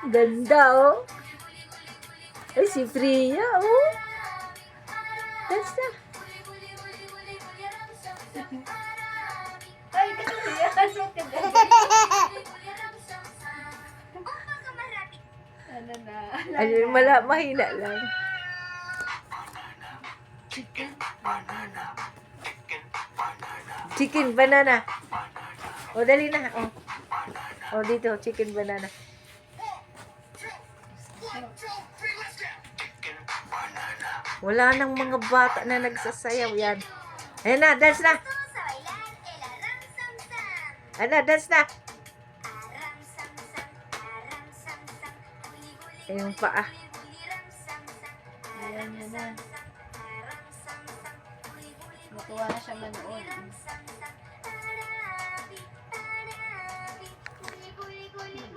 Ganda, oh. Ay, si Priya, oh. Dance na. Ay, kasi yan. Ano na? Ay, mahina lang. Chicken banana. O, dali na. O. O, dito, chicken banana. Wala nang mga bata na nagsasayaw yan. Ayan na, dance na. Ayan na, dance na. Yung paa. Ayan na. Natuwa na siya manood.